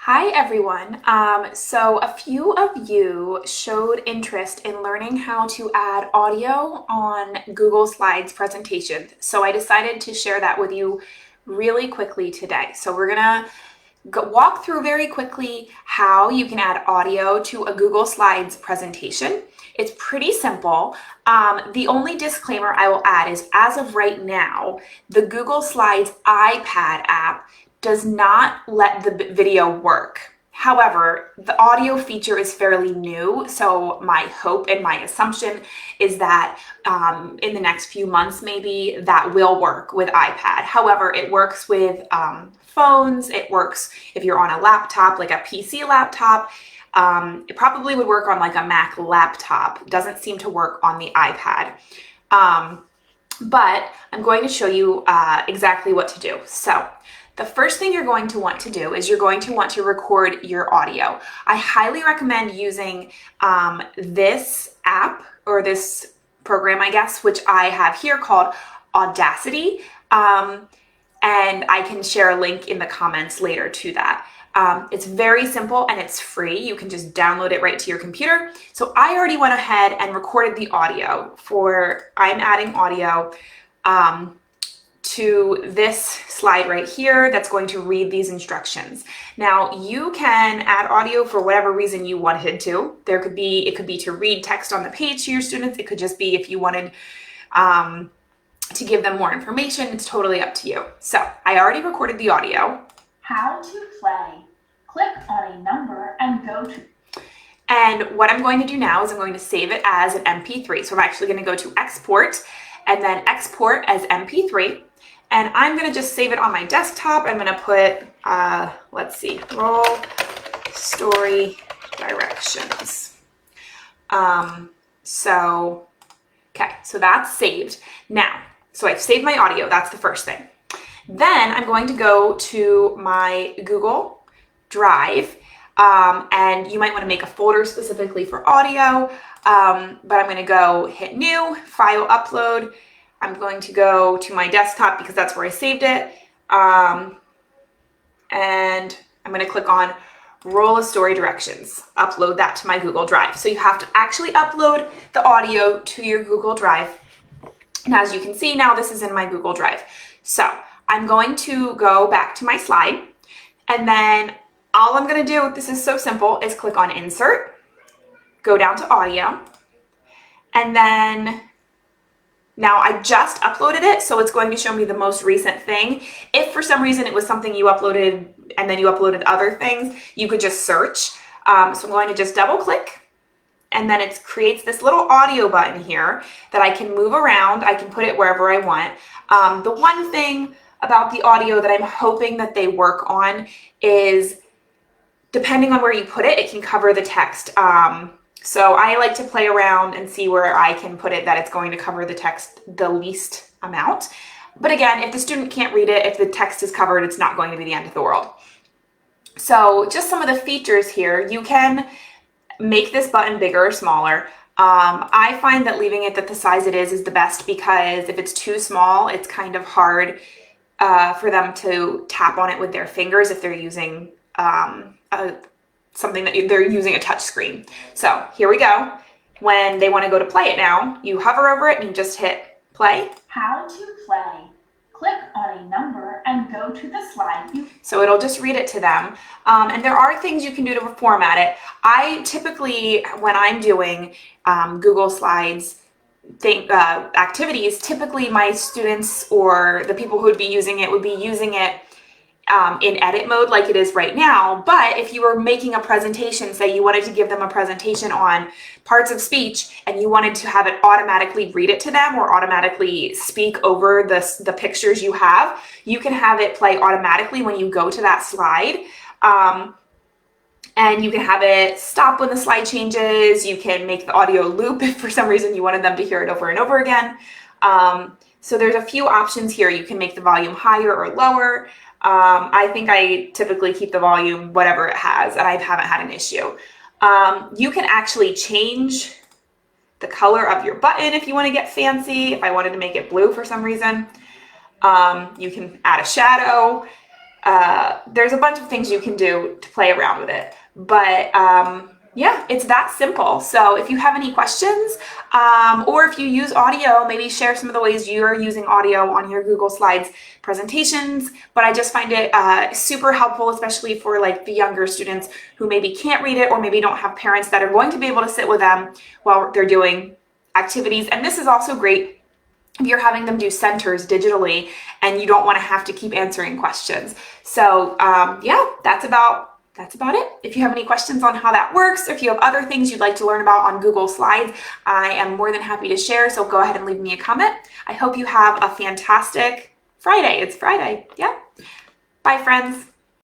Hi everyone. So a few of you showed interest in learning how to add audio on Google Slides presentations. So I decided to share that with you really quickly today. So we're gonna walk through very quickly how you can add audio to a Google Slides presentation. It's pretty simple. The only disclaimer I will add is as of right now, the Google Slides iPad app does not let the video work. However, the audio feature is fairly new, so my hope and my assumption is that in the next few months, maybe that will work with iPad. However, it works with phones, it works if you're on a laptop, like a PC laptop. It probably would work on like a Mac laptop. It doesn't seem to work on the iPad. But I'm going to show you exactly what to do. So the first thing you're going to want to do is you're going to want to record your audio. I highly recommend using this app or this program, I guess, which I have here called Audacity. And I can share a link in the comments later to that. It's very simple and it's free. You can just download it right to your computer. So I already went ahead and recorded the audio I'm adding audio to this slide right here that's going to read these instructions. Now you can add audio for whatever reason you wanted to. It could be to read text on the page to your students. It could just be if you wanted to give them more information. It's totally up to you. So I already recorded the audio. How to play. Click on a number and go to. And what I'm going to do now is I'm going to save it as an MP3. So I'm actually going to go to export and then export as MP3. And I'm going to just save it on my desktop. I'm going to put, let's see, roll story directions. Okay, so that's saved. Now, so I've saved my audio. That's the first thing. Then I'm going to go to my Google Drive, and you might want to make a folder specifically for audio, but I'm going to go hit new, file upload. I'm going to go to my desktop because that's where I saved it, and I'm going to click on roll a story directions, upload that to my Google Drive. So you have to actually upload the audio to your Google Drive. And as you can see now, this is in my Google Drive. So I'm going to go back to my slide, and then all I'm going to do, this is so simple, is click on insert, go down to audio, and then now I just uploaded it, so it's going to show me the most recent thing. If for some reason it was something you uploaded and then you uploaded other things, you could just search. So I'm going to just double click, and then it creates this little audio button here that I can move around. I can put it wherever I want. The one thing about the audio that I'm hoping that they work on is depending on where you put it, it can cover the text. So I like to play around and see where I can put it that it's going to cover the text the least amount. But again, if the student can't read it, if the text is covered, it's not going to be the end of the world. So just some of the features here, you can make this button bigger or smaller. I find that leaving it at the size it is the best, because if it's too small, it's kind of hard for them to tap on it with their fingers if they're using something that they're using a touch screen. So here we go. When they want to go to play it now, you hover over it and you just hit play. How to play. Click on a number and go to the slide. So it'll just read it to them. And there are things you can do to format it. I typically, when I'm doing Google Slides activities, typically my students or the people who would be using it would be using it in edit mode like it is right now. But if you were making a presentation, say you wanted to give them a presentation on parts of speech and you wanted to have it automatically read it to them or automatically speak over the pictures you have, you can have it play automatically when you go to that slide. And you can have it stop when the slide changes. You can make the audio loop if for some reason you wanted them to hear it over and over again. So there's a few options here. You can make the volume higher or lower. I think I typically keep the volume whatever it has, and I haven't had an issue. You can actually change the color of your button if you want to get fancy. If I wanted to make it blue for some reason, you can add a shadow. There's a bunch of things you can do to play around with it. But yeah, it's that simple. So if you have any questions, or if you use audio, maybe share some of the ways you're using audio on your Google Slides presentations. But I just find it super helpful, especially for like the younger students who maybe can't read it or maybe don't have parents that are going to be able to sit with them while they're doing activities. And this is also great if you're having them do centers digitally and you don't want to have to keep answering questions. So yeah, that's about it. If you have any questions on how that works, or if you have other things you'd like to learn about on Google Slides, I am more than happy to share. So go ahead and leave me a comment. I hope you have a fantastic Friday. It's Friday. Yeah. Bye, friends.